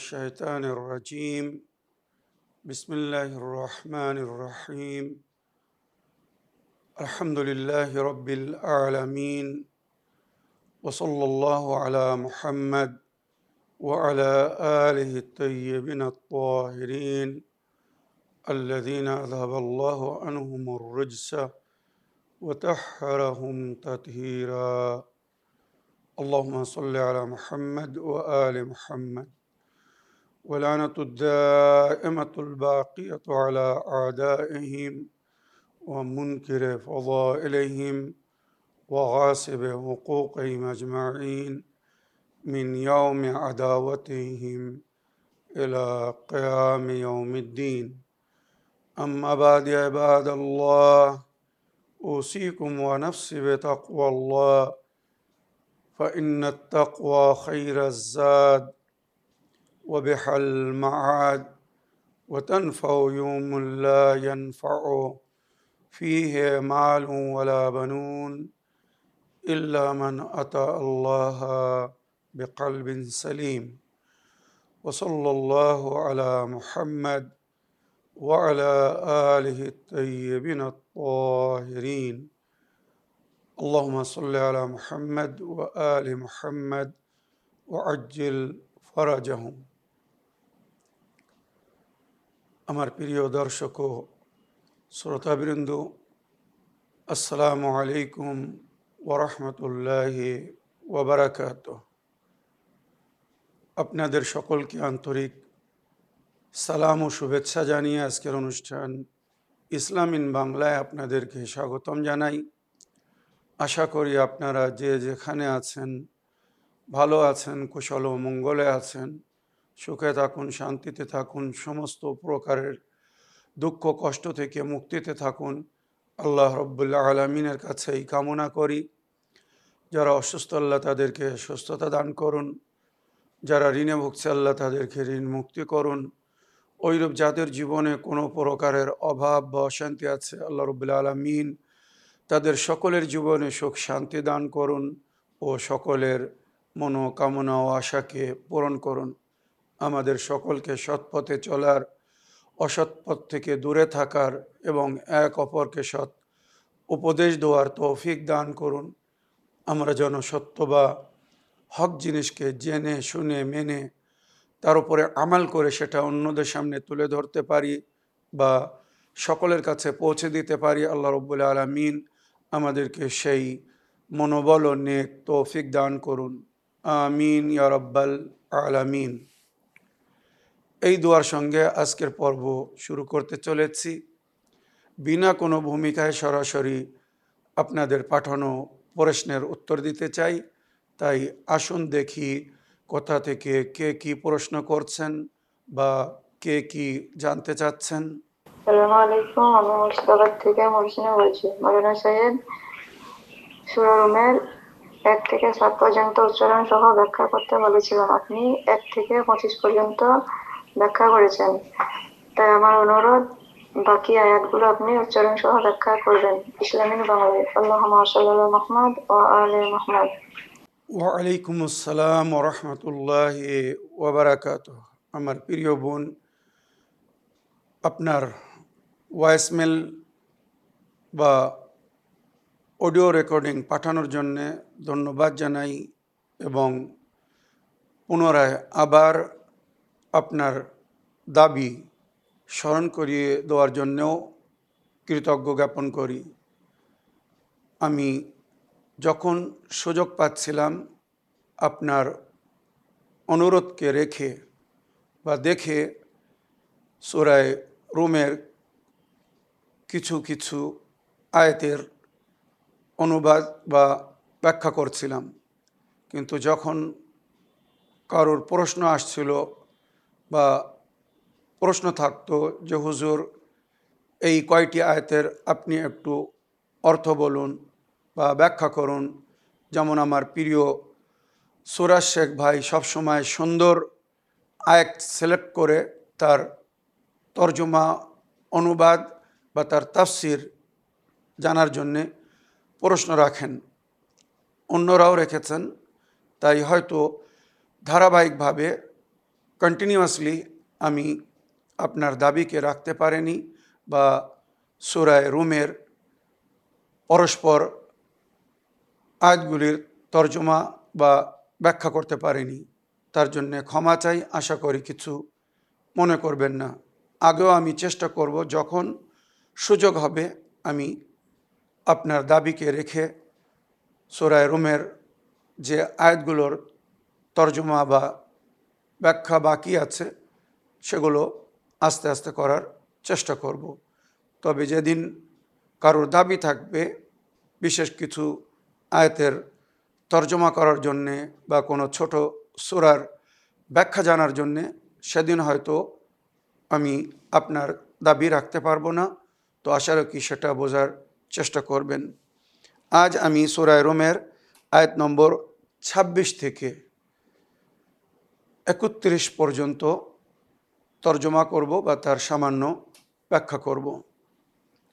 الشيطان الرجيم بسم الله الرحمن الرحيم الحمد لله رب العالمين وصلى الله على محمد وعلى آله الطيبين الطاهرين الذين أذهب الله عنهم الرجس وطهرهم تطهيرا اللهم صل على محمد وآل محمد ولعنة الدائمة الباقية على أعدائهم ومنكر فضائلهم وغاصب حقوقهم أجمعين من يوم عداوتهم إلى قيام يوم الدين أما بعد يا عباد الله أوصيكم ونفسي بتقوى الله فإن التقوى خير الزاد وبح المعاد وتنفع يوم لا ينفع فيه مال ولا بنون إلا من أتى الله بقلب سليم وصلى الله على محمد وعلى آله الطيبين الطاهرين اللهم صل على محمد وآل محمد وعجل فرجهم আমার প্রিয় দর্শক ও শ্রোতাবৃন্দ আসসালামু আলাইকুম ওয়া রাহমাতুল্লাহি ওয়া বারাকাতুহু। আপনাদের সকলকে আন্তরিক সালাম ও শুভেচ্ছা জানিয়ে আজকের অনুষ্ঠান ইসলাম ইন বাংলায় আপনাদেরকে স্বাগতম জানাই। আশা করি আপনারা যে যেখানে আছেন ভালো আছেন, কুশল ও মঙ্গলে আছেন, সুখে থাকুন, শান্তিতে থাকুন, সমস্ত প্রকারের দুঃখ কষ্ট থেকে মুক্তিতে থাকুন। আল্লাহ রব্বুল আলামিনের কাছে এই কামনা করি। যারা অসুস্থ আল্লাহ তাদেরকে সুস্থতা দান করুন, যারা ঋণে ভুগছে আল্লাহ তাদেরকে ঋণ মুক্তি করুন। ওইরূপ যাদের জীবনে কোনো প্রকারের অভাব বা অশান্তি আছে আল্লাহ রব্বুল আলামিন তাদের সকলের জীবনে সুখ শান্তি দান করুন ও সকলের মনোকামনা ও আশাকে পূরণ করুন। আমাদের সকলকে সৎ পথে চলার, অসৎ পথ থেকে দূরে থাকার এবং এক অপরকে সৎ উপদেশ দেওয়ার তৌফিক দান করুন। আমরা যেন সত্য বা হক জিনিসকে জেনে শুনে মেনে তার উপরে আমাল করে সেটা অন্যদের সামনে তুলে ধরতে পারি বা সকলের কাছে পৌঁছে দিতে পারি। আল্লাহ রব্বুল আলামিন আমাদেরকে সেই মনোবল ও নেক তৌফিক দান করুন। আমিন ইয়া রাব্বাল আলামিন। এই দোয়ার সঙ্গে আজকের পর্ব শুরু করতে চলেছি। বিনা কোনো ভূমিকায় সরাসরি আপনাদের পাঠানো প্রশ্নের উত্তর দিতে চাই। তাই আসুন দেখি কোথা থেকে কে কি প্রশ্ন করছেন বা কে কি জানতে চাচ্ছেন। আসসালামু আলাইকুম, আমি মুর্শিদাবাদ থেকে মহসিনা বলছি। মৌলানা সাহেব, সূরা রুমের 1 থেকে 7 পর্যন্ত উচ্চারণ সহ ব্যাখ্যা করতে বলেছিলাম। আপনি 1 থেকে 25 পর্যন্ত ব্যাখ্যা করেছেন, তাই আমার অনুরোধ বাকি আয়াতগুলো আপনি উচ্চারণ সহ ব্যাখ্যা করবেন ইসলামিক বাংলায়। আল্লাহুম্মা সাল্লি আলা মুহাম্মদ ওয়া আলি মুহাম্মদ। ওয়ালাইকুম আসসালাম ওয়া রাহমাতুল্লাহি ওয়া বারাকাতুহু। আমার প্রিয় বোন, আপনার ভয়েসমেল বা অডিও রেকর্ডিং পাঠানোর জন্যে ধন্যবাদ জানাই এবং পুনরায় আবার আপনার দাবি স্মরণ করিয়ে দেওয়ার জন্যেও কৃতজ্ঞ জ্ঞাপন করি। আমি যখন সুযোগ পাচ্ছিলাম আপনার অনুরোধকে রেখে বা দেখে সূরা রুমের কিছু কিছু আয়াতের অনুবাদ বা ব্যাখ্যা করছিলাম, কিন্তু যখন কারোর প্রশ্ন আসছিল বা প্রশ্ন থাকতো যে হুজুর এই কয়টি আয়াতের আপনি একটু অর্থ বলুন বা ব্যাখ্যা করুন, যেমন আমার প্রিয় সুরাজ শেখ ভাই সবসময় সুন্দর আয়াত সিলেক্ট করে তার তর্জমা, অনুবাদ বা তার তাফসির জানার জন্যে প্রশ্ন রাখেন, অন্যরাও রেখেছেন। তাই হয়তো ধারাবাহিকভাবে কন্টিনিউয়াসলি আমি আপনার দাবিকে রাখতে পারিনি বা সূরা রুমের পরস্পর আয়াতগুলির তর্জমা বা ব্যাখ্যা করতে পারিনি। তার জন্য ক্ষমা চাই, আশা করি কিছু মনে করবেন না। আগেও আমি চেষ্টা করব, যখন সুযোগ হবে আমি আপনার দাবিকে রেখে সূরা রুমের যে আয়াতগুলোর তর্জমা বা ব্যাখ্যা বাকি আছে সেগুলো আস্তে আস্তে করার চেষ্টা করব। তবে যেদিন কারোর দাবি থাকবে বিশেষ কিছু আয়াতের তর্জমা করার জন্যে বা কোনো ছোট সূরার ব্যাখ্যা জানার জন্যে, সেদিন হয়তো আমি আপনার দাবি রাখতে পারবো না। তো আশা রাখি সেটা বোঝার চেষ্টা করবেন। আজ আমি সূরা রুমের আয়াত নম্বর 26 থেকে 31 পর্যন্ত তর্জমা করব বা তার সামান্য ব্যাখ্যা করব।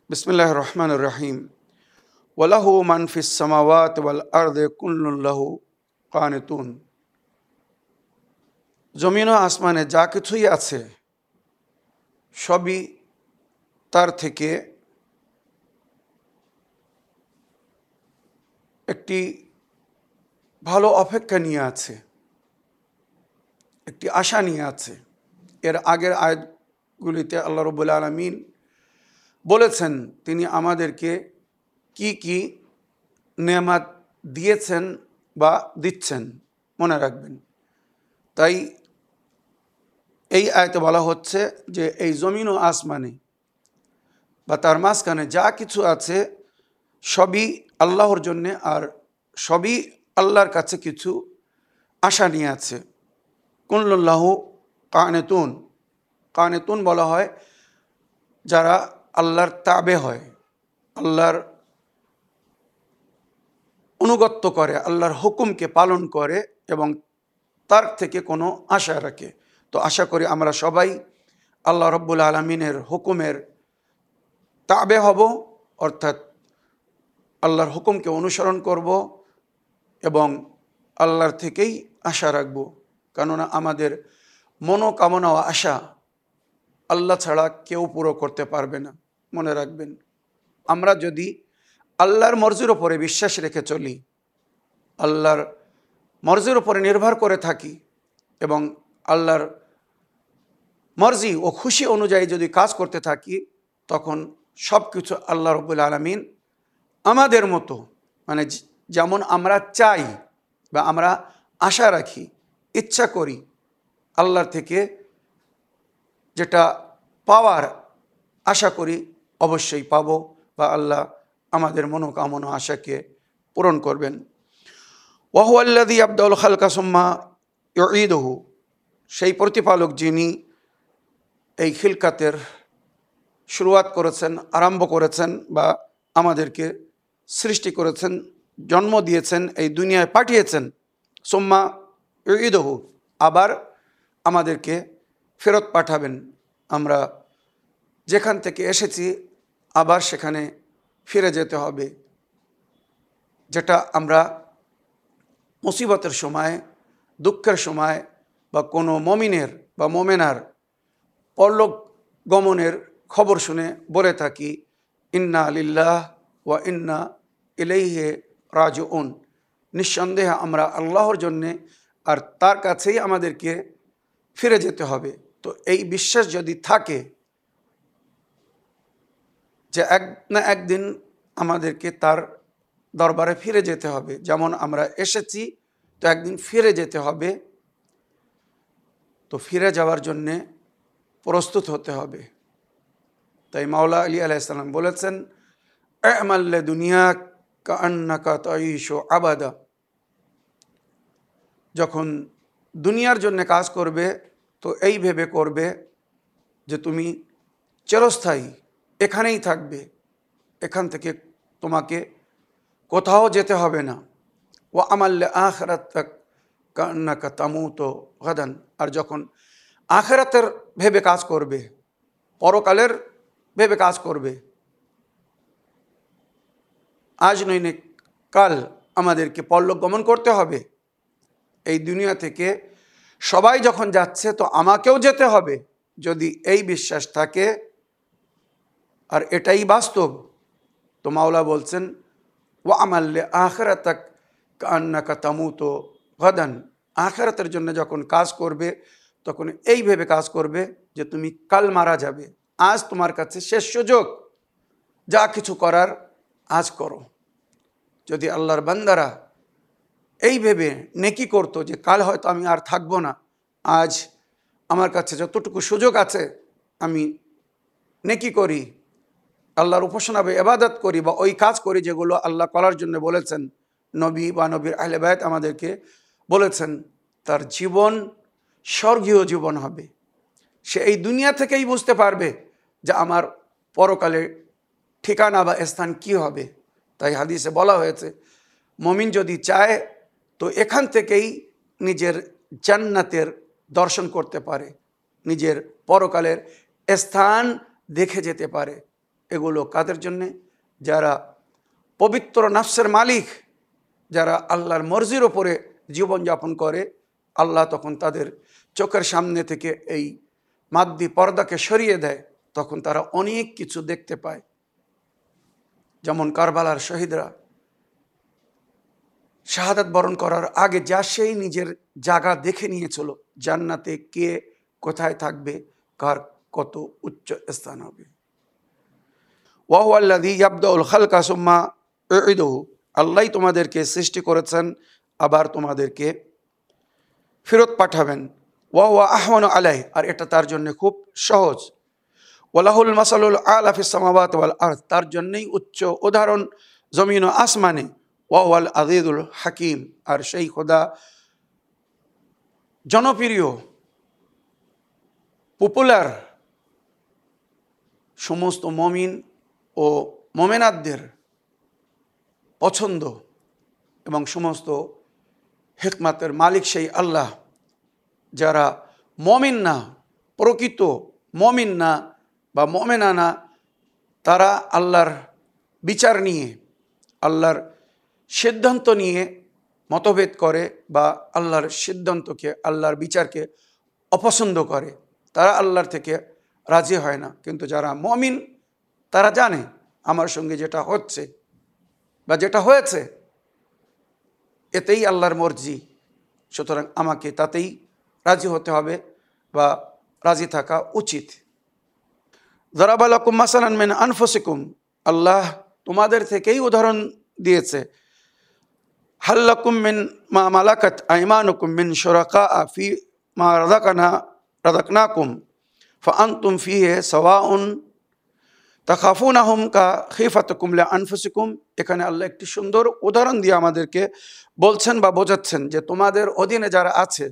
বিসমিল্লাহির রহমানির রহিম। ওয়ালাহু মান ফিস সামাওয়াতি ওয়াল আরদি কুল্লুন লাহু কানিতুন। জমিন ও আসমানে যা কিছুই আছে সবই তার থেকে একটি ভালো অপেক্ষা নিয়ে আছে, একটি আশা নিয়ে আছে। এর আগের আয়াতগুলিতে আল্লাহ রাব্বুল আলামিন বলেছেন তিনি আমাদেরকে কি কি নেয়ামত দিয়েছেন বা দিচ্ছেন, মনে রাখবেন। তাই এই আয়াতে বলা হচ্ছে যে এই জমিন ও আসমানে বা তার মাঝখানে যা কিছু আছে সবই আল্লাহর জন্যে, আর সবই আল্লাহর কাছে কিছু আশা নিয়ে আছে। কুল্লুল্লাহু কানেতুন। কানেতুন বলা হয় যারা আল্লাহর তাবে হয়, আল্লাহর অনুগত্য করে, আল্লাহর হুকুমকে পালন করে এবং তার থেকে কোনো আশা রাখে। তো আশা করি আমরা সবাই আল্লাহ রাব্বুল আলামিনের হুকুমের তাবে হব, অর্থাৎ আল্লাহর হুকুমকে অনুসরণ করব এবং আল্লাহর থেকেই আশা রাখব। কেননা আমাদের মনোকামনা ও আশা আল্লাহ ছাড়া কেউ পুরো করতে পারবে না, মনে রাখবেন। আমরা যদি আল্লাহর মর্জির ওপরে বিশ্বাস রেখে চলি, আল্লাহর মর্জির ওপরে নির্ভর করে থাকি এবং আল্লাহর মর্জি ও খুশি অনুযায়ী যদি কাজ করতে থাকি, তখন সব কিছু আল্লাহ রাব্বুল আলামিন আমাদের মতো, মানে যেমন আমরা চাই বা আমরা আশা রাখি, ইচ্ছা করি, আল্লাহর থেকে যেটা পাওয়ার আশা করি অবশ্যই পাবো বা আল্লাহ আমাদের মনোকামনা আশাকে পূরণ করবেন। ওয়া হুয়াল্লাযী ইয়াবদাউল খালকা সুম্মা ইউঈদুহু। সেই প্রতিপালক যিনি এই খিলকাতের শুরুয়াত করেছেন, আরম্ভ করেছেন বা আমাদেরকে সৃষ্টি করেছেন, জন্ম দিয়েছেন, এই দুনিয়ায় পাঠিয়েছেন। সুম্মা ইউঈদুহু, আবার আমাদেরকে ফেরত পাঠাবেন। আমরা যেখান থেকে এসেছি আবার সেখানে ফিরে যেতে হবে। যেটা আমরা মুসিবতের সময়, দুঃখের সময় বা কোনো মমিনের বা মোমেনার পরলোক গমনের খবর শুনে বলে থাকি, ইন্না লিল্লাহ ওয়া ইন্না ইলাইহি রাজিউন। নিঃসন্দেহে আমরা আল্লাহর জন্যে আর তার কাছেই আমাদেরকে ফিরে যেতে হবে। তো এই বিশ্বাস যদি থাকে যে এক না একদিন আমাদেরকে তার দরবারে ফিরে যেতে হবে, যেমন আমরা এসেছি তো একদিন ফিরে যেতে হবে, তো ফিরে যাওয়ার জন্যে প্রস্তুত হতে হবে। তাই মাওলা আলী আলাইহিস সালাম বলেছেন, আমাল লিদুনিয়া কাআন্নাকা তাঈশু আবাদা। যখন দুনিয়ার জন্য কাজ করবে তো এই ভেবে করবে যে তুমি চিরস্থায়ী এখানেই থাকবে, এখান থেকে তোমাকে কোথাও যেতে হবে না। ও আমাল্লে আখিরাতাক কাআন্নাকা তামুতু গাদান। আর যখন আখিরাতের ভেবে কাজ করবে, পরকালের ভেবে কাজ করবে, আজ নইলে কাল আমাদেরকে পরলোক গমন করতে হবে। এই দুনিয়া থেকে সবাই যখন যাচ্ছে তো আমাকেও যেতে হবে, যদি এই বিশ্বাস থাকে আর এটাই বাস্তব, তো মাওলা বলছেন ওয়া আমাল্লে আখিরাতাক কান্নাকা তামুতু গাদান, আখিরাতের জন্য যখন কাজ করবে তখন এই ভেবে কাজ করবে যে তুমি কাল মারা যাবে। আজ তোমার কাছে শেষ সুযোগ, যা কিছু করার আজ করো। যদি আল্লাহর বান্দারা এই ভেবে নেকি করতো যে কাল হয়তো আমি আর থাকবো না, আজ আমার কাছে যতটুকু সুযোগ আছে আমি নেকি করি, আল্লাহর উপাসনা বা ইবাদত করি, বা ওই কাজ করি যেগুলো আল্লাহ করার জন্য বলেছেন, নবী বা নবীর আহলে বায়াত আমাদেরকে বলেছেন, তার জীবন স্বর্গীয় জীবন হবে। সে এই দুনিয়া থেকেই বুঝতে পারবে যে আমার পরকালে ঠিকানা বা স্থান কি হবে। তাই হাদিসে বলা হয়েছে মুমিন যদি চায় তো এখান থেকেই নিজের জান্নাতের দর্শন করতে পারে, নিজের পরকালের স্থান দেখে যেতে পারে। এগুলো কাদের জন্যে? যারা পবিত্র নফসের মালিক, যারা আল্লাহর মর্জির ওপরে জীবনযাপন করে, আল্লাহ তখন তাদের চোখের সামনে থেকে এই মাদ্দি পর্দাকে সরিয়ে দেয়, তখন তারা অনেক কিছু দেখতে পায়। যেমন কারবালার শহীদরা শাহাদাত বরণ করার আগে যা সেই নিজের জায়গা দেখে নিয়েছিল, জান্নাতে কে কোথায় থাকবে, কার কত উচ্চ স্থান হবে। ওয়াহুয়াল্লাযী ইয়াবদাউল খালকা সুম্মা ইউঈদুহু, আল্লাহ তোমাদেরকে সৃষ্টি করেছেন আবার তোমাদেরকে ফেরত পাঠাবেন। ওয়াহুয়া আহওয়ানু আলাইহি, আর এটা তার জন্য খুব সহজ। ওয়ালাহুল মাসালুল আলা ফিস সামাওয়াতি ওয়াল আরদ, তার জন্যই উচ্চ উদাহরণ জমিন ও আসমানে। ওয়াহুয়াল আজিজুল হাকিম, আর সেই খোদা জনপ্রিয়, পপুলার, সমস্ত মমিন ও মোমেনাতদের পছন্দ এবং সমস্ত হিকমাতের মালিক সেই আল্লাহ। যারা মমিন না, প্রকৃত মমিন না বা মমেনা না, তারা আল্লাহর বিচার নিয়ে, আল্লাহর সিদ্ধান্ত নিয়ে মতভেদ করে বা আল্লাহর সিদ্ধান্তকে, আল্লাহর বিচারকে অপছন্দ করে, তারা আল্লাহর থেকে রাজি হয় না। কিন্তু যারা মমিন তারা জানে আমার সঙ্গে যেটা হচ্ছে বা যেটা হয়েছে এতেই আল্লাহর মর্জি, সুতরাং আমাকে তাতেই রাজি হতে হবে বা রাজি থাকা উচিত। যারাবা লাকুম মাসালান মিন আনফুসিকুম, আল্লাহ তোমাদের থেকেই উদাহরণ দিয়েছে। হাল লাকুম মিন মা মালাকাত আইমানুকুম মিন শুরাকা ফি মা রাযাকনাকুম ফাআনতুম ফিহি সাওয়াউন তাখাফুনাহুম কাখিফাতুকুম লিআনফুসিকুম। এখানে আল্লাহ একটি সুন্দর উদাহরণ দিয়ে আমাদেরকে বলছেন বা বোঝাচ্ছেন যে তোমাদের অধীনে যারা আছে,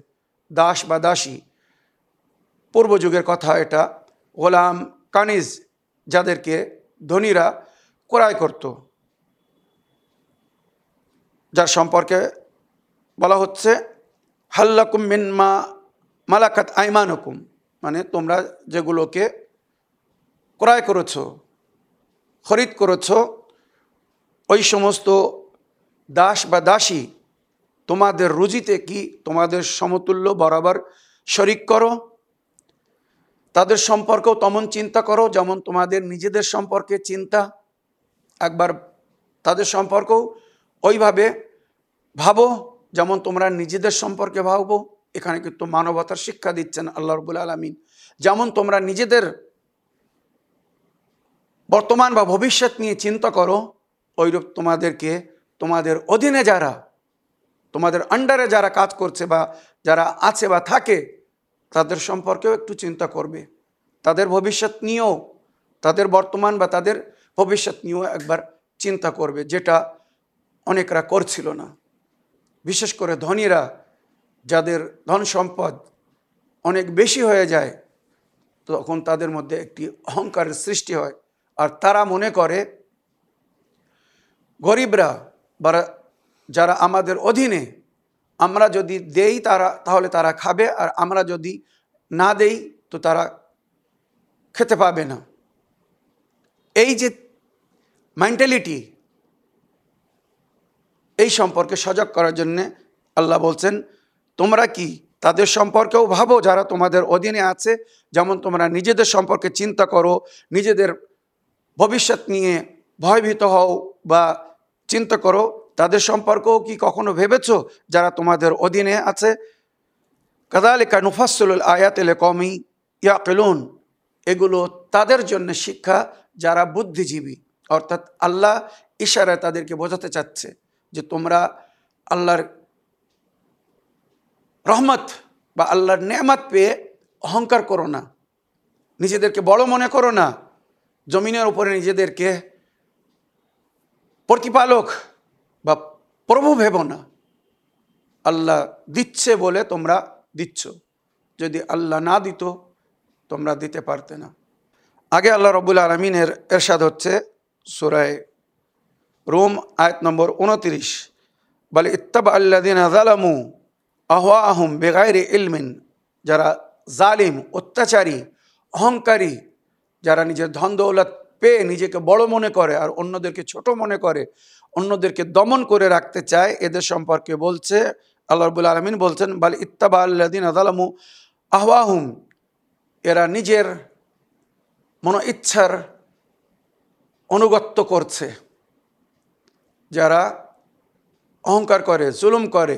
দাস বা দাসী, পূর্বযুগের কথা এটা, গোলাম কানিজ, যাদেরকে ধনীরা ক্রয় করত, যার সম্পর্কে বলা হচ্ছে হাল্লাকুম মিন মা মালাকাত আইমানুকুম, মানে তোমরা যেগুলোকে ক্রয় করেছো, খরিদ করেছো, ওই সমস্ত দাস বা দাসী তোমাদের রুজিতে কি তোমাদের সমতুল্য বরাবর শরিক করো, তাদের সম্পর্কেও তেমন চিন্তা করো যেমন তোমাদের নিজেদের সম্পর্কে চিন্তা, একবার তাদের সম্পর্কেও ওইভাবে ভাবো যেমন তোমরা নিজেদের সম্পর্কে ভাবো। এখানে কিন্তু মানবতার শিক্ষা দিচ্ছেন আল্লাহ রাব্বুল আলামিন। যেমন তোমরা নিজেদের বর্তমান বা ভবিষ্যৎ নিয়ে চিন্তা করো, ওইরূপ তোমাদেরকে তোমাদের অধীনে যারা, তোমাদের আন্ডারে যারা কাজ করছে বা যারা আছে বা থাকে, তাদের সম্পর্কেও একটু চিন্তা করবে, তাদের ভবিষ্যৎ নিয়েও, তাদের বর্তমান বা তাদের ভবিষ্যৎ নিয়েও একবার চিন্তা করবে, যেটা অনেকরা করছিল না। বিশেষ করে ধনীরা, যাদের ধন সম্পদ অনেক বেশি হয়ে যায়, তখন তাদের মধ্যে একটি অহংকারের সৃষ্টি হয়, আর তারা মনে করে গরিবরা বা যারা আমাদের অধীনে, আমরা যদি দেই তাহলে তারা খাবে, আর আমরা যদি না দেই তো তারা খেতে পাবে না। এই যে মেন্টালিটি, এই সম্পর্কে সজাগ করার জন্যে আল্লাহ বলছেন তোমরা কি তাদের সম্পর্কেও ভাবো যারা তোমাদের অধীনে আছে, যেমন তোমরা নিজেদের সম্পর্কে চিন্তা করো, নিজেদের ভবিষ্যৎ নিয়ে ভয়ভীত হও বা চিন্তা করো, তাদের সম্পর্কেও কি কখনো ভেবেছো যারা তোমাদের অধীনে আছে? কাযালিকা নুফাসসিলুল আয়াতি লিকাওমি ইয়াকিলুন, এগুলো তাদের জন্য শিক্ষা যারা বুদ্ধিজীবী। অর্থাৎ আল্লাহ ইশারায় তাদেরকে বোঝাতে চাচ্ছে যে তোমরা আল্লাহর রহমত বা আল্লাহর নেয়ামত পেয়ে অহংকার করো না, নিজেদেরকে বড় মনে করো না, জমিনের উপরে নিজেদেরকে প্রতিপালক বা প্রভু ভেবো না। আল্লাহ দিচ্ছে বলে তোমরা দিচ্ছ, যদি আল্লাহ না দিত তোমরা দিতে পারতে না। আগে আল্লাহ রাব্বুল আলামিনের ইরশাদ হচ্ছে সূরা রুম আয়াত নম্বর 29, বলে ইত্তাবা আল্লাযিনা যালামু আহওয়াহুম বিগাইরি ইলমিন, যারা জালিম, অত্যাচারী, অহংকারী, যারা নিজের ধন দৌলত পেয়ে নিজেকে বড় মনে করে আর অন্যদেরকে ছোট মনে করে, অন্যদেরকে দমন করে রাখতে চায়, এদের সম্পর্কে বলছে আল্লাহ রাব্বুল আলামিন বলছেন বাল ইত্তাবা আল্লাযিনা যালামু আহওয়াহুম, এরা নিজের মন ইচ্ছার অনুগত্য করছে। যারা অহংকার করে, জুলুম করে,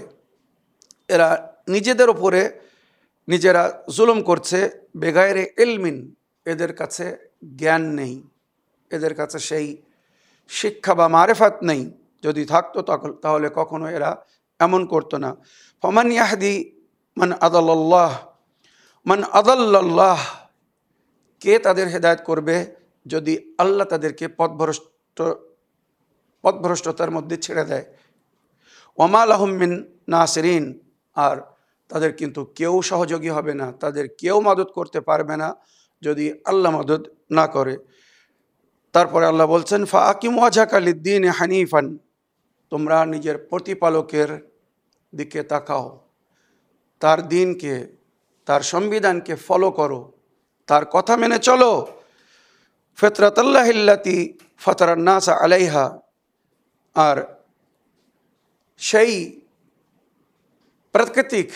এরা নিজেদের উপরে নিজেরা জুলুম করছে। বেগায়রে ইলমিন, এদের কাছে জ্ঞান নেই, এদের কাছে সেই শিক্ষা বা মারেফাত নেই। যদি থাকতো তাহলে কখনো এরা এমন করতো না। ফমান ইয়াহদি মান আদাল্লাহ, মান আদাল্লাহ, কে তাদের হেদায়েত করবে যদি আল্লাহ তাদেরকে পথভ্রষ্টতার মধ্যে ছেড়ে দেয়। ওমা লাহুম মিন নাসিরিন, আর তাদের কিন্তু কেউ সহযোগী হবে না, তাদের কেউ মদত করতে পারবে না যদি আল্লাহ মদত না করে। তারপরে আল্লাহ বলছেন ফাআকিম ওয়াজহাকা লিদ্দীন হানিফান, তোমরা নিজের প্রতিপালকের দিকে তাকাও, তার দিনকে, তার সংবিধানকে ফলো করো, তার কথা মেনে চলো। ফিতরাতাল্লাহিল্লাতী ফাতারান নাস আলাইহা, আর সেই প্রাকৃতিক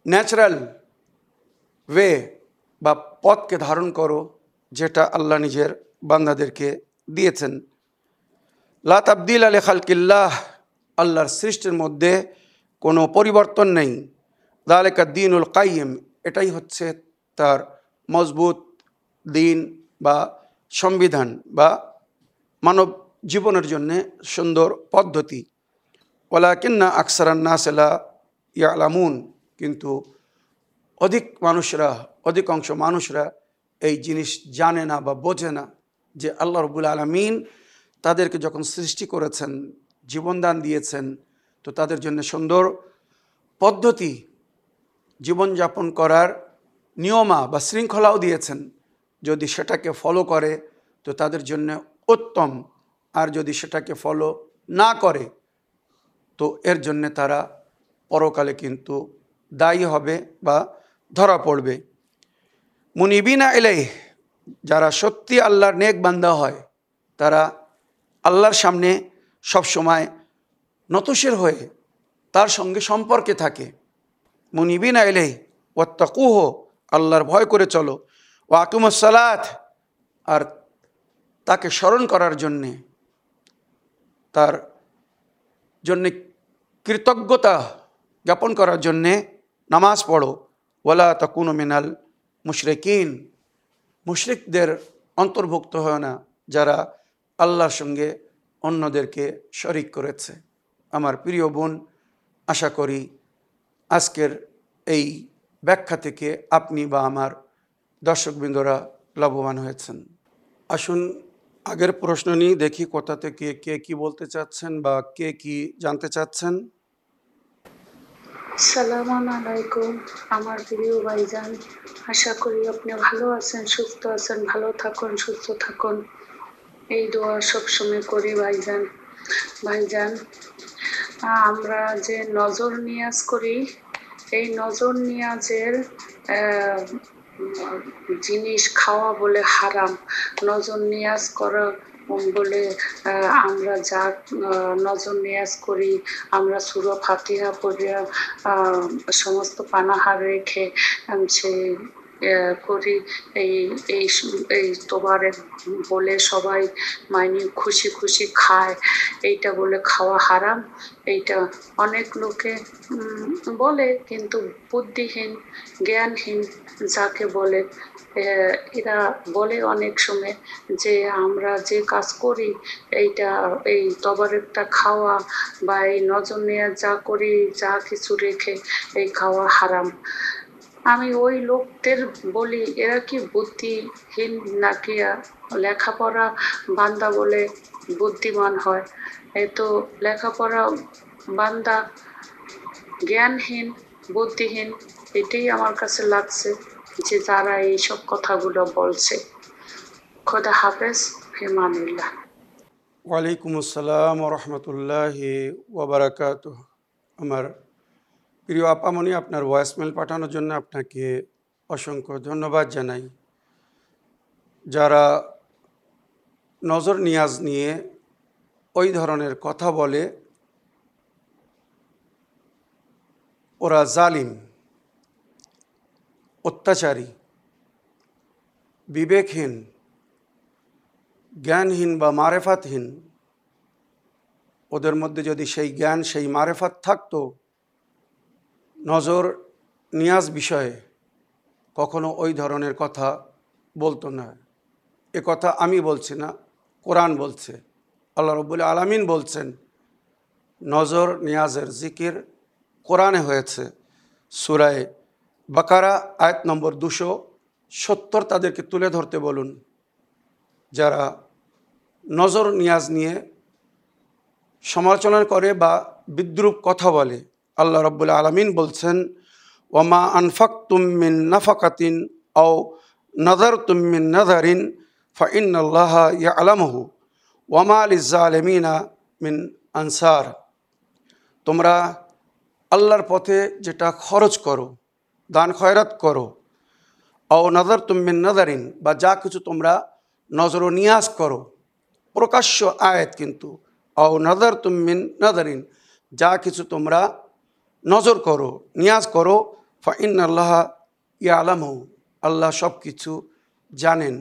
ন্যাচারাল ওয়ে বা পথকে ধারণ করো যেটা আল্লাহ নিজের বান্দাদেরকে দিয়েছেন। লা তাবদীলা লিখালকিল্লাহ, আল্লাহর সৃষ্টির মধ্যে কোনো পরিবর্তন নেই। যালিকা দ্বীনুল কাইয়িম, এটাই হচ্ছে তার মজবুত দিন বা সংবিধান বা মানব জীবনের জন্যে সুন্দর পদ্ধতি। ওয়ালাকিন্না আকসারান নাস লা ইয়ালামুন, কিন্তু অধিকাংশ মানুষরা এই জিনিস জানে না বা বোঝে না যে আল্লাহ রাব্বুল আলামিন তাদেরকে যখন সৃষ্টি করেছেন, জীবনদান দিয়েছেন, তো তাদের জন্য সুন্দর পদ্ধতি, জীবনযাপন করার নিয়মা বা শৃঙ্খলাও দিয়েছেন। যদি সেটাকে ফলো করে তো তাদের জন্য উত্তম, আর যদি সেটাকে ফলো না করে তো এর জন্যে তারা পরকালে কিন্তু দায়ী হবে বা ধরা পড়বে। মুনিবিনা ইলাইহি, যারা সত্যি আল্লাহর নেক বান্দা হয়, তারা আল্লাহর সামনে সবসময় নতশির হয়ে তার সঙ্গে সম্পর্কে থাকে। মুনিবিনা ইলাইহি ওয়াত্তাকুহ, আল্লাহর ভয় করে চলো। ওয়া আকিমুস সালাত, আর তাকে স্মরণ করার জন্যে, তার জন্যে কৃতজ্ঞতা জ্ঞাপন করার জন্যে নামাজ পড়ো। ওয়ালা তাকুনু মিনাল মুশরিকিন, মুশরিকদের অন্তর্ভুক্ত হয় না যারা আল্লাহর সঙ্গে অন্যদেরকে শরিক করেছে। আমার প্রিয় বোন, আশা করি আজকের এই ব্যাখ্যা থেকে আপনি বা আমার দর্শকবৃন্দরা লাভবান হয়েছেন। আসুন আগের প্রশ্ন নিয়ে দেখি কোথা থেকে কে কি বলতে চাচ্ছেন বা কে কি জানতে চাচ্ছেন। আসসালামু আলাইকুম আমার প্রিয় ভাইজান, আশা করি আপনি ভালো আছেন, সুস্থ আছেন। ভালো থাকুন, সুস্থ থাকুন, এই দোয়া সবসময় করি ভাইজান। আমরা যে নজর নিয়াজ করি, এই নজর নিয়াজের জিনিস খাওয়া বলে হারাম। নজর নিয়াজ বলে আমরা যা নজর নিয়াজ করি, আমরা সূরা ফাতিহা পড়িয়া সমস্ত পানাহার রেখে সেই করি, এই এই এই তোবারে বলে সবাই মাইনি খুশি খুশি খায়, এইটা বলে খাওয়া হারাম। এইটা অনেক লোকে বলে, কিন্তু বুদ্ধিহীন জ্ঞানহীন যাকে বলে, এরা বলে অনেক সময় যে আমরা যে কাজ করি এইটা, এই তবরেকটা খাওয়া বা এই নজর নেওয়া যা করি, যা কিছু রেখে এই খাওয়া হারাম। আমি ওই লোকদের বলি, এরা কি বুদ্ধিহীন নাকি লেখাপড়া বান্দা বলে বুদ্ধিমান হয়? এ তো লেখাপড়া বান্দা জ্ঞানহীন, বুদ্ধিহীন। এটাই আমার কাছে লাগছে যে যারা এইসব কথাগুলো বলছে। খোদা হাফেজ, ফিমানিল্লাহ। ওয়ালাইকুম আসসালাম রহমতুল্লাহি ওবরাকাতুহ। আমার প্রিয় আপামনি, আপনার ভয়েসমেল পাঠানোর জন্য আপনাকে অসংখ্য ধন্যবাদ জানাই। যারা নজর নিয়াজ নিয়ে ওই ধরনের কথা বলে ওরা জালিম, অত্যাচারী, বিবেকহীন, জ্ঞানহীন বা মারেফাতহীন। ওদের মধ্যে যদি সেই জ্ঞান, সেই মারেফাত থাকতো, নজর নিয়াজ বিষয়ে কখনো ওই ধরনের কথা বলতো না। এ কথা আমি বলছি না, কোরআন বলছে। আল্লাহ রাব্বুল আলামিন বলছেন, নজর নিয়াজের জিকির কোরআনে হয়েছে। সূরা বাকারা আয়াত নম্বর 270 তাদেরকে তুলে ধরতে বলুন যারা নজর নিয়াজ নিয়ে সমালোচনা করে বা বিদ্রূপ কথা বলে। আল্লাহ রাব্বুল আলামিন বলছেন, ওয়ামা আনফাকতুম মিন নাফাকাতিন আও নাযারতুম মিন নাযারিন ফাইন্নাল্লাহা ইয়ালামুহু ওয়ামা লিজ্জালিমিনা মিন আনসার। তোমরা আল্লাহর পথে যেটা খরচ করো, দান খয়রাত করো, আও নাযারতুম মিন নাযারিন, বা যা কিছু তোমরা নজর ও নিয়াজ করো, প্রকাশ্য আয়াত কিন্তু, আও নাযারতুম মিন নাযারিন, যা কিছু তোমরা নজর করো, নিয়াজ করো, ফাইন্নাল্লাহা ইয়ালামু, আল্লাহ সব কিছু জানেন।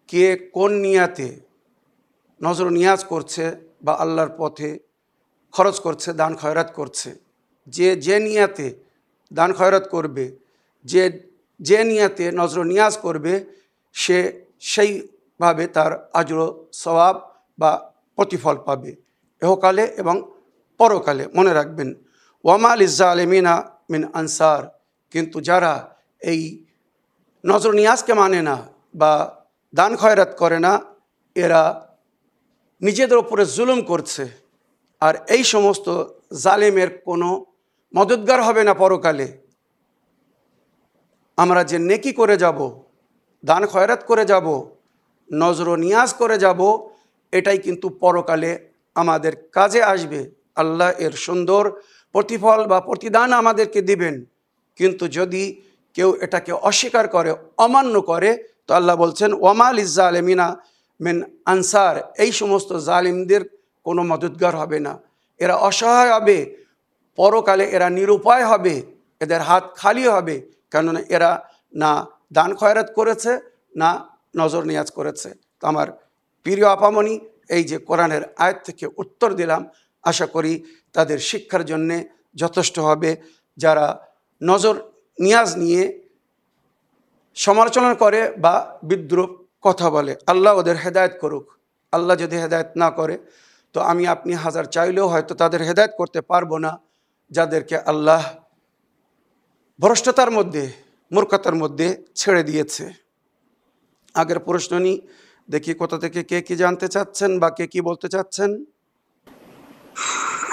কে কোন নিয়াতে নজর নিয়াজ করছে বা আল্লাহর পথে খরচ করছে, দান খয়রাত করছে, যে নিয়াতে দান খয়রাত করবে, যে নিয়াতে নজর নিয়াজ করবে, সে সেইভাবে তার আজর সওয়াব বা প্রতিফল পাবে ইহকালে এবং পরকালে। মনে রাখবেন, ওয়ামা লিজ্জালিমিনা মিন আনসার। কিন্তু যারা এই নজর নিয়াজকে মানে না বা দান খয়রাত করে না, এরা নিজেদের উপরে জুলুম করছে। আর এই সমস্ত জালেমের কোনো মদতগার হবে না পরকালে। আমরা যে নেকি করে যাব, দান খয়রাত করে যাব, নজর নিয়াজ করে যাব, এটাই কিন্তু পরকালে আমাদের কাজে আসবে। আল্লাহ এর সুন্দর প্রতিফল বা প্রতিদান আমাদেরকে দিবেন। কিন্তু যদি কেউ এটাকে অস্বীকার করে, অমান্য করে, তো আল্লাহ বলছেন, ওয়ামা লিজ্জালিমিনা মিন আনসার। এই সমস্ত জালিমদের কোনো মদতগার হবে না। এরা অসহায় হবে, পরকালে এরা নিরুপায় হবে, এদের হাত খালি হবে। কেননা এরা না দান খয়রাত করেছে, না নজর নিয়াজ করেছে। তো আমার প্রিয় আপামনি, এই যে কোরআনের আয়াত থেকে উত্তর দিলাম, আশা করি তাদের শিক্ষার জন্যে যথেষ্ট হবে। যারা নজর নিয়াজ নিয়ে সমালোচনা করে বা বিদ্রূপ কথা বলে, আল্লাহ ওদের হেদায়েত করুক। আল্লাহ যদি হেদায়েত না করে, তো আমি আপনি হাজার চাইলেও হয়তো তাদের হেদায়েত করতে পারবো না, যাদেরকে আল্লাহ ভ্রষ্টতার মধ্যে, মূর্খতার মধ্যে ছেড়ে দিয়েছে। আগের প্রশ্ন নিই, দেখি কোথা থেকে কে কি জানতে চাচ্ছেন বা কে কি বলতে চাচ্ছেন।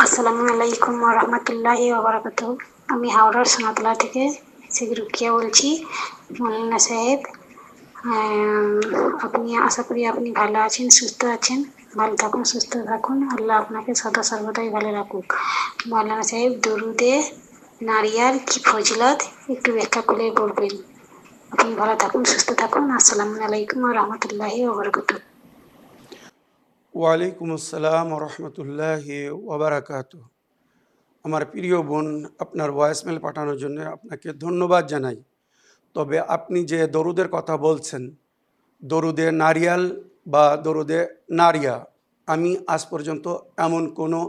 আসসালামু আলাইকুম ওয়া রাহমাতুল্লাহি ওয়া বারাকাতুহু। আমি হাওড়ার সোনাতলা থেকে শেখ রুকিয়া বলছি। মৌলানা সাহেব, আপনি, আশা করি আপনি ভালো আছেন, সুস্থ আছেন। ভালো থাকুন, সুস্থ থাকুন, আল্লাহ আপনাকে সদা সর্বদাই ভালো রাখুক। মৌলানা সাহেব, দরুদে নারিয়ার কি ফজিলত একটু ব্যাখ্যা করে বলবেন। আপনি ভালো থাকুন, সুস্থ থাকুন। আসসালামু আলাইকুম ওয়া রাহমাতুল্লাহি ওয়া বারাকাতুহু। ওয়ালাইকুম আসসালাম রহমতুল্লাহি ওবরাকাতু। আমার প্রিয় বোন, আপনার ভয়েসমেল পাঠানোর জন্য আপনাকে ধন্যবাদ জানাই। তবে আপনি যে দরুদের কথা বলছেন, দরুদে নারিয়াল বা দরুদে নারিয়া, আমি আজ পর্যন্ত এমন কোনো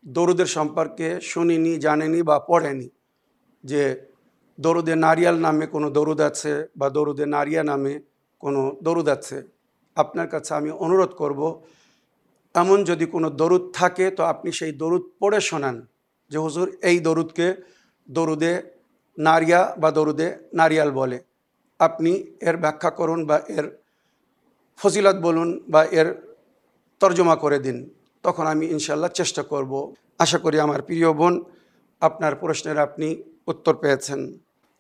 দরুদের সম্পর্কে শুনিনি, জানিনি বা পড়েনি যে দরুদে নারিয়াল নামে কোনো দরুদ আছে বা দরুদে নারিয়া নামে কোনো দরুদ আছে। আপনার কাছে আমি অনুরোধ করব, এমন যদি কোনো দরুদ থাকে তো আপনি সেই দরুদ পড়ে শোনান যে হুজুর এই দরুদকে দরুদে নারিয়া বা দরুদে নারিয়াল বলে। আপনি এর ব্যাখ্যা করুন বা এর ফজিলত বলুন বা এর তর্জমা করে দিন, তখন আমি ইনশাল্লাহ চেষ্টা করব। আশা করি আমার প্রিয় বোন আপনার প্রশ্নের আপনি উত্তর পেয়েছেন।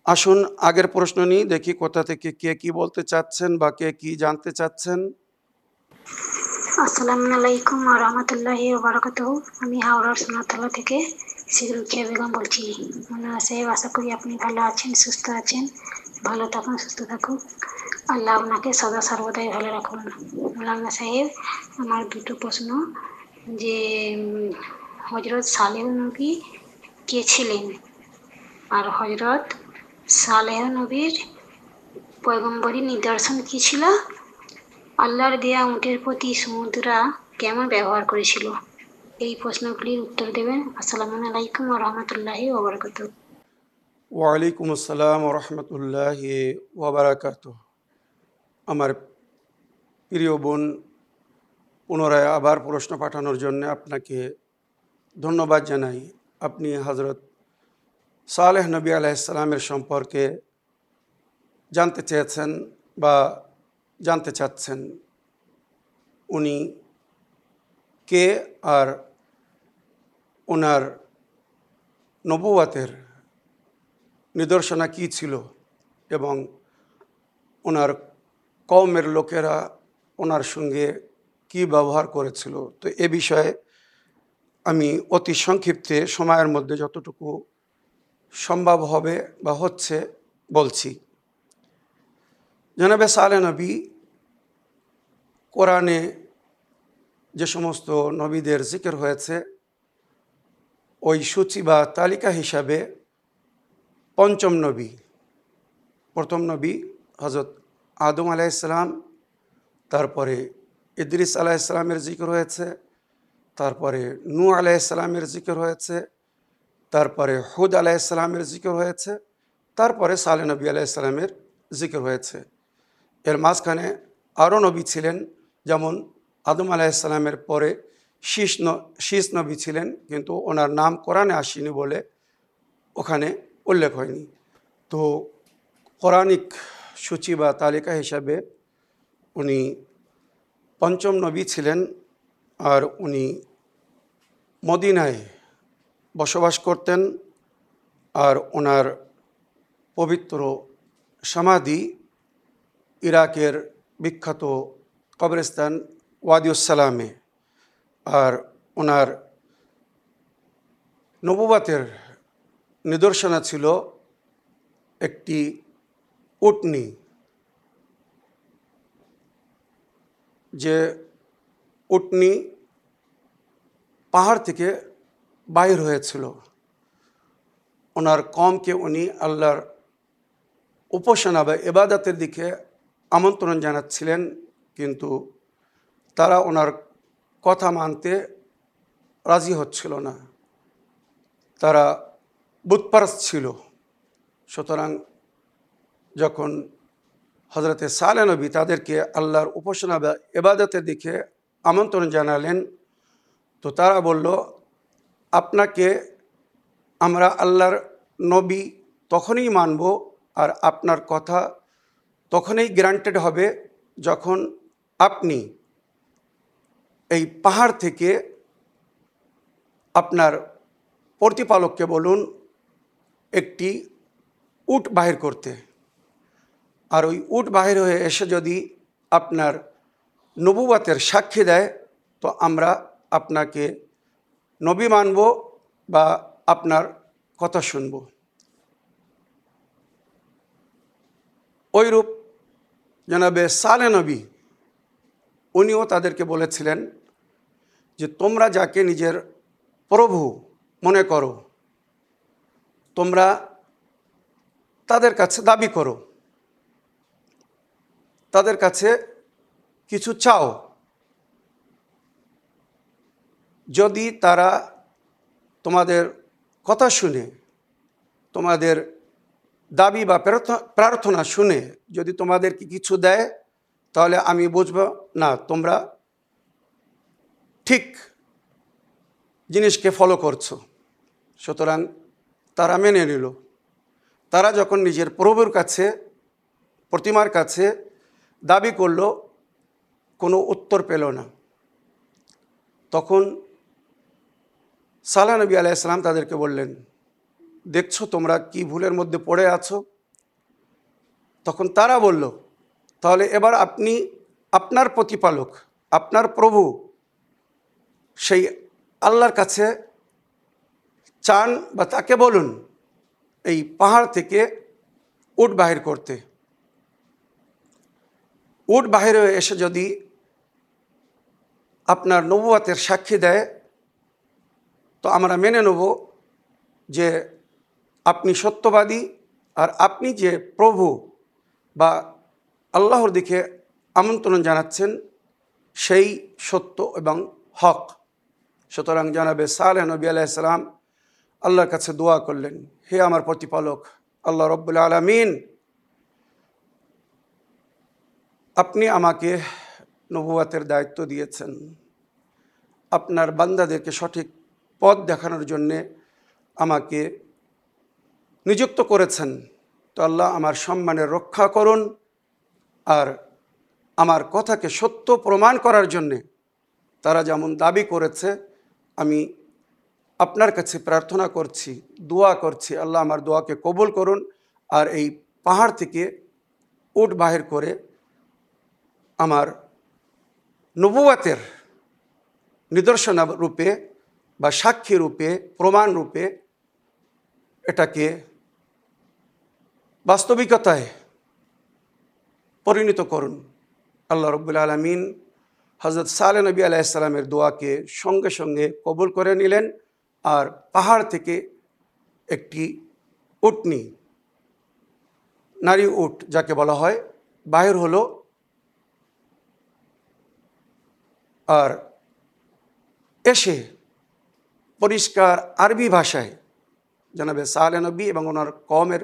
আসুন আগের প্রশ্ন নিই, দেখি কোথা থেকে কে কি বলতে চাচ্ছেন বা কে কি জানতে চাচ্ছেন। আসসালামু আলাইকুম ওয়া রাহমাতুল্লাহি ওয়া বারাকাতুহু। আমি হাওড়ার সোনাতলা থেকে রুকিয়া বেগম বলছি। মৌলানা সাহেব, আশা করি আপনি ভালো আছেন, সুস্থ আছেন। ভালো থাকুন, সুস্থ থাকুন। আল্লাহ আপনাকে সদা সর্বদাই ভালো রাখুন। মৌলানা সাহেব, আমার দুটো প্রশ্ন, যে হজরত সালেহ নবী কে ছিলেন, আর হজরত সালেহ নবীর পয়গম্বরী নিদর্শন কি ছিল, আল্লাহর দেয়া উটের প্রতি সমুদ্ররা কেমন ব্যবহার করেছিল? এই প্রশ্নগুলির উত্তর দেবেন। আসসালামু আলাইকুম ওয়া রাহমাতুল্লাহি ওয়া বারাকাতুহু। ওয়ালাইকুম আসসালাম রহমতুল্লাহি ওবরাকাতু। আমার প্রিয় বোন, পুনরায় আবার প্রশ্ন পাঠানোর জন্য আপনাকে ধন্যবাদ জানাই। আপনি হজরত সালেহ নবী আলাইহিসসালামের সম্পর্কে জানতে চেয়েছেন বা জানতে চাচ্ছেন উনি কে আর ওনার নবুয়াতের নিদর্শনা কী ছিল এবং ওনার কওমের লোকেরা ওনার সঙ্গে কি ব্যবহার করেছিল। তো এ বিষয়ে আমি অতি সংক্ষিপ্তে সময়ের মধ্যে যতটুকু সম্ভব হবে বা হচ্ছে বলছি। জনাবে সালেহ নবী, কোরআনে যে সমস্ত নবীদের জিকির হয়েছে ওই সূচি বা তালিকা হিসাবে পঞ্চম নবী, প্রথম নবী হজরত আদম আলাইহিসসালাম, তারপরে ইদ্রিস আলাইহিসসালামের জিকির হয়েছে, তারপরে নূহ আলাইহিসসালামের জিকির হয়েছে, তারপরে হুদ আলাইহিসসালামের জিকির হয়েছে, তারপরে সালেহ নবী আলাইহিসসালামের জিকির হয়েছে। এর মাঝখানে আরও নবী ছিলেন, যেমন আদম আলাইহিসসালামের পরে শীষ নবী ছিলেন, কিন্তু ওনার নাম কোরআনে আসেনি বলে ওখানে উল্লেখ হয়নি। তো কোরআনিক সূচি বা তালিকা হিসাবে উনি পঞ্চম নবী ছিলেন। আর উনি মদিনায় বসবাস করতেন, আর ওনার পবিত্র সমাধি ইরাকের বিখ্যাত কবরস্থান ওয়াদিউসসালামে। আর ওনার নবুয়াতের নিদর্শনা ছিল একটি উটনি, যে উটনি পাহাড় থেকে বাইর হয়েছিল। ওনার কওমকে উনি আল্লাহর উপাসনা বা ইবাদতের দিকে আমন্ত্রণ জানাচ্ছিলেন, কিন্তু তারা ওনার কথা মানতে রাজি হচ্ছিল না, তারা বুতপারস্ত ছিল। সুতরাং যখন হজরতে সালেহ নবী তাদেরকে আল্লাহর উপাসনা বা ইবাদতের দিকে আমন্ত্রণ জানালেন, তো তারা বলল, আপনাকে আমরা আল্লাহর নবী তখনই মানব আর আপনার কথা তখনই গ্রান্টেড হবে যখন আপনি এই পাহাড় থেকে আপনার প্রতিপালককে বলুন একটি উট বাহির করতে। আর ওই উট বাহির হয়ে এসে যদি আপনার নবুয়াতের সাক্ষী দেয় তো আমরা আপনাকে নবী মানব বা আপনার কথা শুনব। ওইরূপ জনাবে সালেহ নবী উনিও তাদেরকে বলেছিলেন যে তোমরা যাকে নিজের প্রভু মনে করো তোমরা তাদের কাছে দাবি করো, তাদের কাছে কিছু চাও, যদি তারা তোমাদের কথা শুনে, তোমাদের দাবি বা প্রার্থনা শুনে যদি তোমাদেরকে কিছু দেয়, তাহলে আমি বুঝব না তোমরা ঠিক জিনিসকে ফলো করছো। সুতরাং তারা মেনে নিল। তারা যখন নিজের প্রভুর কাছে, প্রতিমার কাছে দাবি করলো, কোনো উত্তর পেল না, তখন সালেহ নবী আলাইহিস সালাম তাদেরকে বললেন, দেখছো তোমরা কি ভুলের মধ্যে পড়ে আছো? তখন তারা বলল, তাহলে এবার আপনি আপনার প্রতিপালক, আপনার প্রভু সেই আল্লাহর কাছে চান বা তাকে বলুন এই পাহাড় থেকে উট বাহির করতে। উট বাহির হয়ে এসে যদি আপনার নবুয়তের সাক্ষী দেয়, তো আমরা মেনে নেব যে আপনি সত্যবাদী, আর আপনি যে প্রভু বা আল্লাহর দিকে আমন্ত্রণ জানাচ্ছেন সেই সত্য এবং হক। সুতরাং জনাবে সালেহ নবী আলাইহিস সালাম আল্লাহর কাছে দোয়া করলেন, হে আমার প্রতিপালক আল্লাহ রব্বুল আলামিন, আপনি আমাকে নবুয়তের দায়িত্ব দিয়েছেন, আপনার বান্দাদেরকে সঠিক পথ দেখানোর জন্যে আমাকে নিযুক্ত করেছেন। তো আল্লাহ আমার সম্মানের রক্ষা করুন, আর আমার কথাকে সত্য প্রমাণ করার জন্যে তারা যেমন দাবি করেছে, আমি আপনার কাছে প্রার্থনা করছি, দোয়া করছি, আল্লাহ আমার দোয়াকে কবুল করুন, আর এই পাহাড় থেকে উট বাহির করে আমার নবুয়তের নিদর্শন রূপে বা সাক্ষী রূপে, প্রমাণ রূপে এটাকে বাস্তবিকতায় পরিণত করুন। আল্লাহ রব্বুল আলামিন হযরত সালেহ নবী আলাইহিস সালামের দোয়াকে সঙ্গে সঙ্গে কবুল করে নিলেন, আর পাহাড় থেকে একটি উটনি, নারী উট যাকে বলা হয়, বাহির হলো। আর এসে পরিষ্কার আরবি ভাষায়, জনাবে সালেহ নবী এবং ওনার কওমের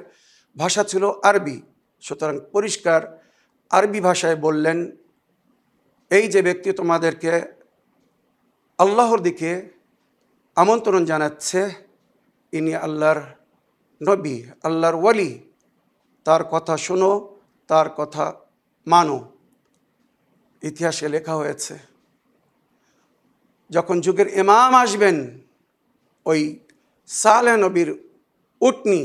ভাষা ছিল আরবি, সুতরাং পরিষ্কার আরবি ভাষায় বললেন, এই যে ব্যক্তি তোমাদেরকে আল্লাহর দিকে আমন্ত্রণ জানাচ্ছে, ইনি আল্লাহর নবী, আল্লাহর ওয়ালি, তার কথা শোনো, তার কথা মানো। ইতিহাসে লেখা হয়েছে যখন যুগের ইমাম আসবেন, ওই সালেহ নবীর উটনি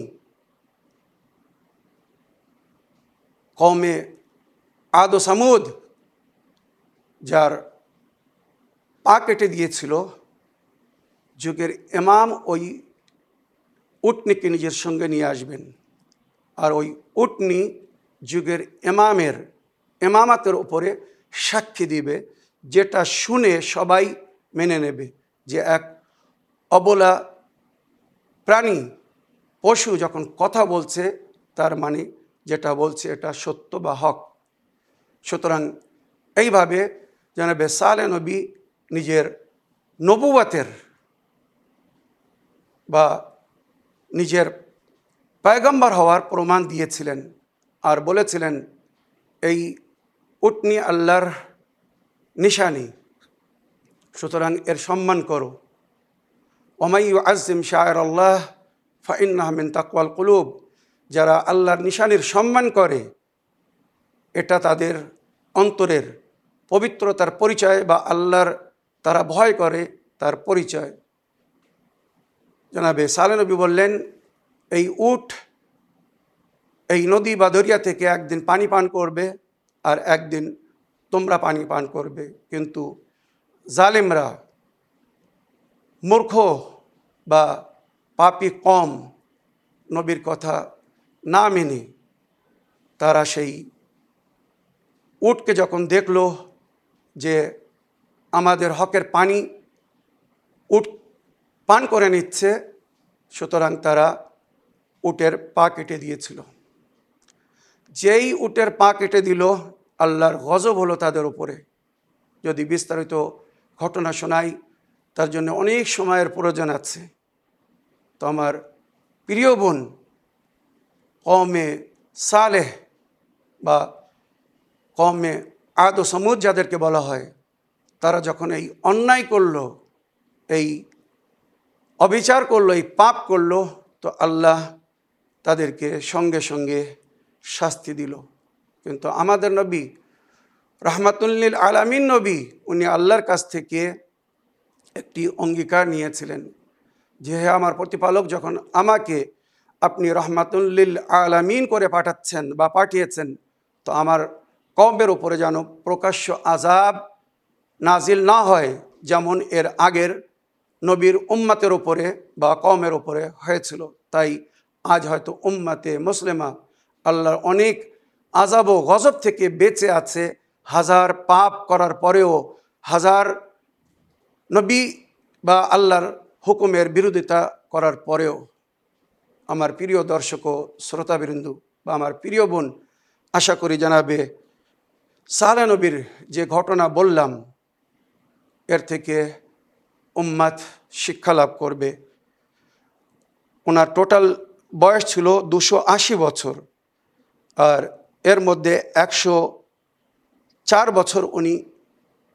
কওমে আদ ও সামুদ যার পা কেটে দিয়েছিল, যুগের ইমাম ওই উটনিকে নিজের সঙ্গে নিয়ে আসবেন, আর ওই উটনি যুগের ইমামের ইমামাতের উপরে সাক্ষী দিবে, যেটা শুনে সবাই মেনে নেবে যে এক অবলা প্রাণী, পশু যখন কথা বলছে, তার মানে যেটা বলছে এটা সত্য বা হক। সুতরাং এইভাবে জনাবে সালেহ নবী নিজের নবুয়তের বা নিজের পয়গম্বর হওয়ার প্রমাণ দিয়েছিলেন, আর বলেছিলেন এই উটনি আল্লাহর নিশানি, সুতরাং এর সম্মান করো। ওমাই ইউআজ্জিম শাআইরাল্লাহ ফাইন্নাহা মিন তাকওয়াল কুলুব, যারা আল্লাহর নিশানির সম্মান করে, এটা তাদের অন্তরের পবিত্রতার পরিচয়, বা আল্লাহর তারা ভয় করে তার পরিচয়। জনাবে সালেহ নবী বললেন, এই উট এই নদী বা দরিয়া থেকে একদিন পানি পান করবে, আর একদিন তোমরা পানি পান করবে, কিন্তু জালেমরা, মূর্খ বা পাপী কম নবীর কথা না মেনে তারা সেই উটকে যখন দেখল যে আমাদের হকের পানি উট পান করে নিচ্ছে, সুতরাং তারা উটের পা কেটে দিয়েছিল। যেই উটের পা কেটে দিল, আল্লাহর গজব হলো তাদের উপরে। যদি বিস্তারিত ঘটনা শোনাই, তার জন্য অনেক সময়ের প্রয়োজন আছে। তো আমার প্রিয় বোন, কওমে সালেহ বা কওমে আদ ও সমুদ যাদেরকে বলা হয়, তারা যখন এই অন্যায় করলো, এই অবিচার করলো, এই পাপ করলো, তো আল্লাহ তাদেরকে সঙ্গে সঙ্গে শাস্তি দিল। কিন্তু আমাদের নবী রাহমাতুল্লিল আলামিন নবী, উনি আল্লাহর কাছ থেকে একটি অঙ্গীকার নিয়েছিলেন যে, হে আমার প্রতিপালক, যখন আমাকে আপনি রহমাতুল্লিল আলামিন করে পাঠাচ্ছেন বা পাঠিয়েছেন, তো আমার কওমের উপরে যেন প্রকাশ্য আযাব নাজিল না হয়, যেমন এর আগের নবীর উম্মতের উপরে বা কওমের উপরে হয়েছিল। তাই আজ হয়তো উম্মতে মুসলিমা আল্লাহর অনেক আযাব ও গজব থেকে বেঁচে আছে, হাজার পাপ করার পরেও, হাজার নবী বা আল্লাহর হুকুমের বিরোধিতা করার পরেও। আমার প্রিয় দর্শক ও শ্রোতাবৃন্দ বা আমার প্রিয় বোন, আশা করি জানাবে সালেহ নবীর যে ঘটনা বললাম, এর থেকে উম্মাত শিক্ষা লাভ করবে। ওনার টোটাল বয়স ছিল 280 বছর, আর এর মধ্যে 104 বছর উনি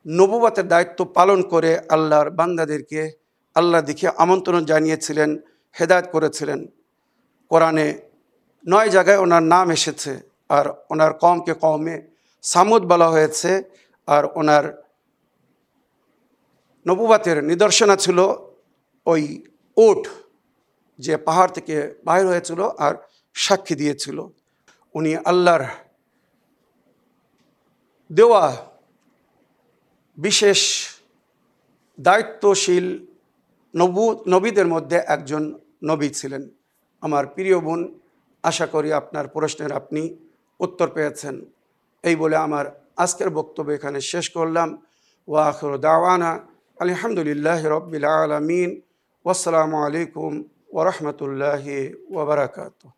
নবুয়তের দায়িত্ব পালন করে আল্লাহর বান্দাদেরকে আল্লাহ দিকে আমন্ত্রণ জানিয়েছিলেন, হেদায়েত করেছিলেন। কোরআনে 9 জায়গায় ওনার নাম এসেছে, আর ওনার কওমকে কওমে সামুদ বলা হয়েছে। আর ওনার নবুয়তের নিদর্শনা ছিল ওই উট যে পাহাড় থেকে বাইর হয়েছিল আর সাক্ষী দিয়েছিল। উনি আল্লাহর দেওয়া বিশেষ দায়িত্বশীল নবীদের মধ্যে একজন নবী ছিলেন। আমার প্রিয় বোন, আশা করি আপনার প্রশ্নের আপনি উত্তর পেয়েছেন। এই বলে আমার আজকের বক্তব্য এখানে শেষ করলাম। ওয়া আখিরু দাওয়ানা আলহামদুলিল্লাহি রাব্বিল আলামিন। ওয়াসসালামু আলাইকুম ওয়া রাহমাতুল্লাহি ওয়া বারাকাতুহু।